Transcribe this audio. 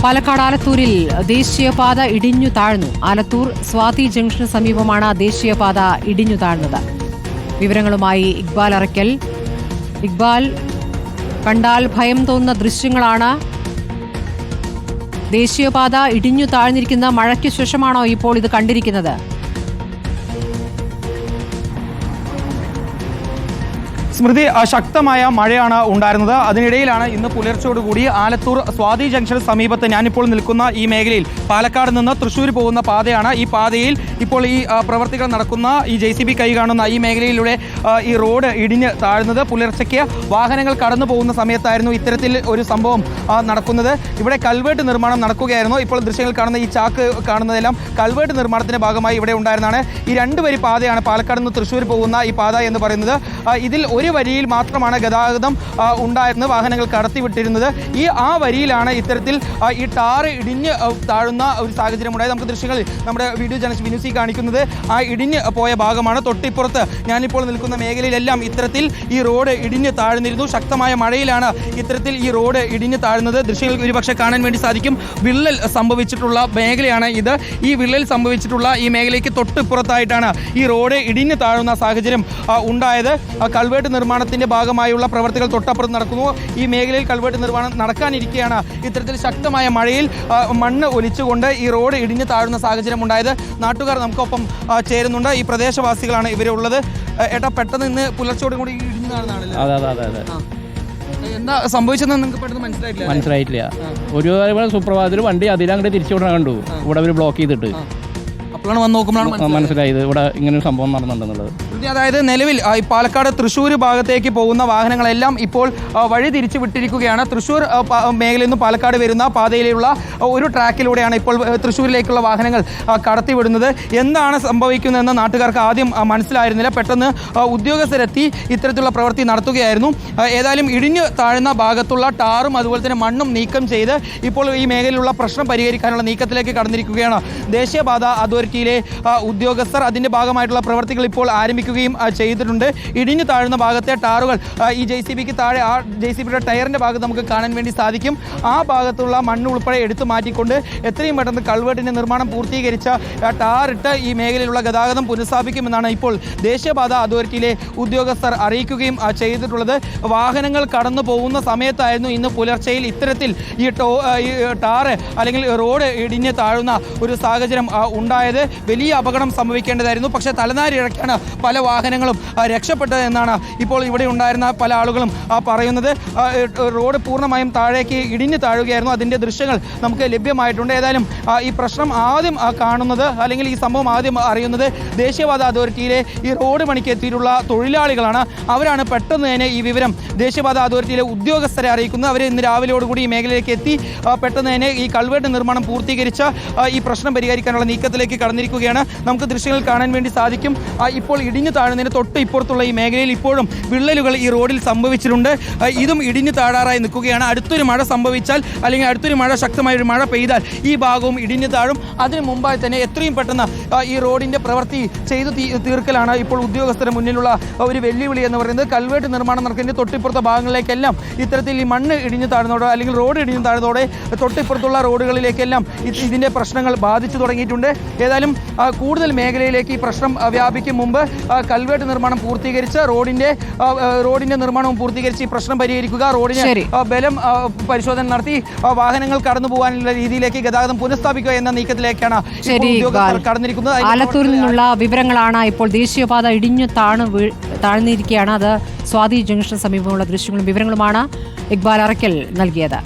പാലക്കാട് ആലത്തൂരിൽ ദേശീയപാത ഇടിഞ്ഞു താഴ്ന്നു. ആലത്തൂർ സ്വാതി ജംഗ്ഷന് സമീപമാണ് ദേശീയപാത ഇടിഞ്ഞു താഴ്ന്നത്. വിവരങ്ങളുമായി ഇക്ബാൽ അറയ്ക്കൽ. ഇക്ബാൽ, കണ്ടാൽ ഭയം തോന്നുന്ന ദൃശ്യങ്ങളാണ്. ദേശീയപാത ഇടിഞ്ഞു താഴ്ന്നിരിക്കുന്ന മഴയ്ക്ക് ശേഷമാണോ ഇപ്പോൾ ഇത് കണ്ടിരിക്കുന്നത്? സ്മൃതി, ശക്തമായ മഴയാണ് ഉണ്ടായിരുന്നത്. അതിനിടയിലാണ് ഇന്ന് പുലർച്ചയോടുകൂടി ആലത്തൂർ സ്വാതി ജംഗ്ഷന് സമീപത്ത് ഞാനിപ്പോൾ നിൽക്കുന്ന ഈ മേഖലയിൽ പാലക്കാട് നിന്ന് തൃശ്ശൂർ പോകുന്ന പാതയാണ്. ഈ പാതയിൽ ഇപ്പോൾ ഈ പ്രവർത്തികൾ നടക്കുന്ന ഈ JCB കൈ കാണുന്ന ഈ മേഖലയിലൂടെ ഈ റോഡ് ഇടിഞ്ഞ് താഴ്ന്നത്. പുലർച്ചയ്ക്ക് വാഹനങ്ങൾ കടന്നു പോകുന്ന സമയത്തായിരുന്നു ഇത്തരത്തിൽ ഒരു സംഭവം നടക്കുന്നത്. ഇവിടെ കൽവേട്ട് നിർമ്മാണം നടക്കുകയായിരുന്നു. ഇപ്പോൾ ദൃശ്യങ്ങൾ കാണുന്ന ഈ ചാക്ക് കാണുന്നതെല്ലാം കൽവേട്ട് നിർമ്മാണത്തിൻ്റെ ഭാഗമായി ഇവിടെ ഉണ്ടായിരുന്നതാണ്. ഈ 2 വരി പാതയാണ് പാലക്കാട് നിന്ന് തൃശ്ശൂർ പോകുന്ന ഈ പാത എന്ന് പറയുന്നത്. ഇതിൽ ഒരു വരിയിൽ മാത്രമാണ് ഗതാഗതം ഉണ്ടായിരുന്നത്, വാഹനങ്ങൾ കടത്തിവിട്ടിരുന്നത്. ആ വരിയിലാണ് ഇത്തരത്തിൽ ഈ ടാറ് ഇടിഞ്ഞ് താഴുന്ന ഒരു സാഹചര്യം ഉണ്ടായത്. നമുക്ക് ദൃശ്യങ്ങൾ നമ്മുടെ വീഡിയോ ജേർണലിസ്റ്റ് വിനുസി കാണിക്കുന്നത് ആ ഇടിഞ്ഞ് പോയ ഭാഗമാണ്. തൊട്ടിപ്പുറത്ത് ഞാനിപ്പോൾ നിൽക്കുന്ന മേഖലയിലെല്ലാം ഇത്തരത്തിൽ ഈ റോഡ് ഇടിഞ്ഞ് താഴ്ന്നിരുന്നു. ശക്തമായ മഴയിലാണ് ഇത്തരത്തിൽ ഈ റോഡ് ഇടിഞ്ഞ് താഴ്ന്നത്. ദൃശ്യങ്ങൾ ഒരുപക്ഷെ കാണാൻ വേണ്ടി സാധിക്കും. വിള്ളൽ സംഭവിച്ചിട്ടുള്ള മേഖലയാണ് ഇത്. ഈ വിള്ളൽ സംഭവിച്ചിട്ടുള്ള ഈ മേഖലയ്ക്ക് തൊട്ടിപ്പുറത്തായിട്ടാണ് ഈ റോഡ് ഇടിഞ്ഞ് താഴുന്ന സാഹചര്യം ഉണ്ടായത്. കൽവേട്ട് നിർമ്മാണത്തിന്റെ ഭാഗമായുള്ള പ്രവർത്തികൾ തൊട്ടപ്പുറത്ത് നടക്കുന്നു. ഈ മേഖലയിൽ കൽവേട്ട് നിർമ്മാണം നടക്കാനിരിക്കെയാണ് ഇത്തരത്തിൽ ശക്തമായ മഴയിൽ മണ്ണ് ഒലിച്ചുകൊണ്ട് ഈ റോഡ് ഇടിഞ്ഞു താഴുന്ന സാഹചര്യം ഉണ്ടായത്. നാട്ടുകാർ നമുക്കൊപ്പം ചേരുന്നുണ്ട്. ഈ പ്രദേശവാസികളാണ് ഇവരുള്ളത്. ഏട്ടാ, പെട്ടെന്ന് ഇന്ന് പുലർച്ചയോടും കൂടി ഇടിഞ്ഞു താഴുന്നതാണല്ലോ. എന്താ സംഭവിച്ചതെന്ന് നിങ്ങൾക്ക് പെട്ടെന്ന് മനസ്സിലായിട്ടില്ല? ഒരു സുപ്രഭാതത്തിൽ വണ്ടി അതിലങ്ങോട്ട് തിരിച്ചുവിടാൻ കണ്ടു. ഇവിടെ ഒരു ബ്ലോക്ക് ചെയ്തിട്ട് അപ്പോഴാണ് വന്ന് നോക്കുമ്പോഴാണ് മനസ്സിലായത് ഇവിടെ ഇങ്ങനെ സംഭവം നടന്നുണ്ടെന്നുള്ളത്. അതായത് നിലവിൽ ഈ പാലക്കാട് തൃശ്ശൂർ ഭാഗത്തേക്ക് പോകുന്ന വാഹനങ്ങളെല്ലാം ഇപ്പോൾ വഴി തിരിച്ചു വിട്ടിരിക്കുകയാണ്. തൃശ്ശൂർ മേഖലയിൽ നിന്ന് പാലക്കാട് വരുന്ന പാതയിലുള്ള ഒരു ട്രാക്കിലൂടെയാണ് ഇപ്പോൾ തൃശ്ശൂരിലേക്കുള്ള വാഹനങ്ങൾ കടത്തിവിടുന്നത്. എന്താണ് സംഭവിക്കുന്നതെന്ന് നാട്ടുകാർക്ക് ആദ്യം മനസ്സിലായിരുന്നില്ല. പെട്ടെന്ന് ഉദ്യോഗസ്ഥരെത്തി ഇത്തരത്തിലുള്ള പ്രവൃത്തി നടത്തുകയായിരുന്നു. ഏതായാലും ഇടിഞ്ഞു താഴ്ന്ന ഭാഗത്തുള്ള ടാറും അതുപോലെ തന്നെ മണ്ണും നീക്കം ചെയ്ത് ഇപ്പോൾ ഈ മേഖലയിലുള്ള പ്രശ്നം പരിഹരിക്കാനുള്ള നീക്കത്തിലേക്ക് കടന്നിരിക്കുകയാണ് ദേശീയപാത അതോറിറ്റിയിലെ ഉദ്യോഗസ്ഥർ. അതിൻ്റെ ഭാഗമായിട്ടുള്ള പ്രവൃത്തികൾ ഇപ്പോൾ ആരംഭിക്കുകയും ചെയ്തിട്ടുണ്ട്. ഇടിഞ്ഞു താഴുന്ന ഭാഗത്തെ ടാറുകൾ ഈ JCBക്ക് താഴെ ആ JCBയുടെ ടയറിൻ്റെ ഭാഗത്ത് നമുക്ക് കാണാൻ വേണ്ടി സാധിക്കും. ആ ഭാഗത്തുള്ള മണ്ണ് ഉൾപ്പെടെ എടുത്തു മാറ്റിക്കൊണ്ട് എത്രയും പെട്ടെന്ന് കൾവേട്ടിൻ്റെ നിർമ്മാണം പൂർത്തീകരിച്ച ടാറിട്ട് ഈ മേഖലയിലുള്ള ഗതാഗതം പുനഃസ്ഥാപിക്കുമെന്നാണ് ഇപ്പോൾ ദേശീയപാത അതോറിറ്റിയിലെ ഉദ്യോഗസ്ഥർ അറിയിക്കുകയും ചെയ്തിട്ടുള്ളത്. വാഹനങ്ങൾ കടന്നു പോകുന്ന സമയത്തായിരുന്നു ഇന്ന് പുലർച്ചയിൽ ഇത്തരത്തിൽ ഈ ടാറ് അല്ലെങ്കിൽ റോഡ് ഇടിഞ്ഞ് താഴുന്ന ഒരു സാഹചര്യം ഉണ്ടായത്. വലിയ അപകടം സംഭവിക്കേണ്ടതായിരുന്നു. പക്ഷേ തലനാരിഴക്കാണ് പല വാഹനങ്ങളും രക്ഷപ്പെട്ടത് എന്നാണ് ഇപ്പോൾ ഇവിടെ ഉണ്ടായിരുന്ന പല ആളുകളും പറയുന്നത്. റോഡ് പൂർണ്ണമായും താഴേക്ക് ഇടിഞ്ഞു താഴുകയായിരുന്നു. അതിൻ്റെ ദൃശ്യങ്ങൾ നമുക്ക് ലഭ്യമായിട്ടുണ്ട്. ഏതായാലും ഈ പ്രശ്നം ആദ്യം കാണുന്നത് അല്ലെങ്കിൽ ഈ സംഭവം ആദ്യം അറിയുന്നത് ദേശീയപാത അതോറിറ്റിയിലെ ഈ റോഡ് പണിക്ക് എത്തിയിട്ടുള്ള തൊഴിലാളികളാണ്. അവരാണ് പെട്ടെന്ന് തന്നെ ഈ വിവരം ദേശീയപാത അതോറിറ്റിയിലെ ഉദ്യോഗസ്ഥരെ അറിയിക്കുന്നത്. അവർ ഇന്ന് രാവിലെയോടുകൂടി ഈ മേഖലയിലേക്ക് എത്തി പെട്ടെന്ന് തന്നെ ഈ കൾവേട്ട് നിർമ്മാണം പൂർത്തീകരിച്ച ഈ പ്രശ്നം പരിഹരിക്കാനുള്ള നീക്കത്തിലേക്ക് കടന്നിരിക്കുകയാണ്. നമുക്ക് ദൃശ്യങ്ങൾ കാണാൻ വേണ്ടി സാധിക്കും. ഇപ്പോൾ ഇടിഞ്ഞു താഴുന്നതിന് തൊട്ട് ഇപ്പുറത്തുള്ള ഈ മേഖലയിൽ ഇപ്പോഴും വിള്ളലുകൾ ഈ റോഡിൽ സംഭവിച്ചിട്ടുണ്ട്. ഇതും ഇടിഞ്ഞു താഴാറായി നിൽക്കുകയാണ്. അടുത്തൊരു മഴ സംഭവിച്ചാൽ അല്ലെങ്കിൽ അടുത്തൊരു മഴ ശക്തമായൊരു മഴ പെയ്താൽ ഈ ഭാഗവും ഇടിഞ്ഞു താഴും. അതിന് മുമ്പായി തന്നെ എത്രയും പെട്ടെന്ന് ഈ റോഡിൻ്റെ പ്രവൃത്തി ചെയ്തു തീർക്കലാണ് ഇപ്പോൾ ഉദ്യോഗസ്ഥരുടെ മുന്നിലുള്ള ഒരു വെല്ലുവിളി എന്ന് പറയുന്നത്. കൽവേട്ട് നിർമ്മാണം നടക്കുന്നതിൻ്റെ തൊട്ടിപ്പുറത്തെ ഭാഗങ്ങളിലേക്കെല്ലാം ഇത്തരത്തിൽ ഈ മണ്ണ് ഇടിഞ്ഞു താഴ്ന്നതോടെ അല്ലെങ്കിൽ റോഡ് ഇടിഞ്ഞു താഴ്ന്നതോടെ തൊട്ടിപ്പുറത്തുള്ള റോഡുകളിലേക്കെല്ലാം ഇതിൻ്റെ പ്രശ്നങ്ങൾ ബാധിച്ചു തുടങ്ങിയിട്ടുണ്ട്. ഏതായാലും കൂടുതൽ മേഖലയിലേക്ക് ഈ പ്രശ്നം വ്യാപിക്കും മുമ്പ് കൽവേട്ട് നിർമ്മാണം പൂർത്തീകരിച്ച് റോഡിന്റെ നിർമ്മാണവും പൂർത്തീകരിച്ച് ഈ പ്രശ്നം പരിഹരിക്കുക. റോഡിന് ബലം പരിശോധന നടത്തി വാഹനങ്ങൾ കടന്നു പോകാനുള്ള രീതിയിലേക്ക് ഗതാഗതം പുനഃസ്ഥാപിക്കുക എന്ന നീക്കത്തിലേക്കാണ് കടന്നിരിക്കുന്നത്. ആലത്തൂരിൽ നിന്നുള്ള വിവരങ്ങളാണ്. ഇപ്പോൾ ദേശീയപാത ഇടിഞ്ഞു താഴ്ന്നിരിക്കുകയാണ്. അത് സ്വാതി ജംഗ്ഷന് സമീപമുള്ള ദൃശ്യങ്ങളും വിവരങ്ങളുമാണ് ഇക്ബാൽ അറയ്ക്കൽ നൽകിയത്.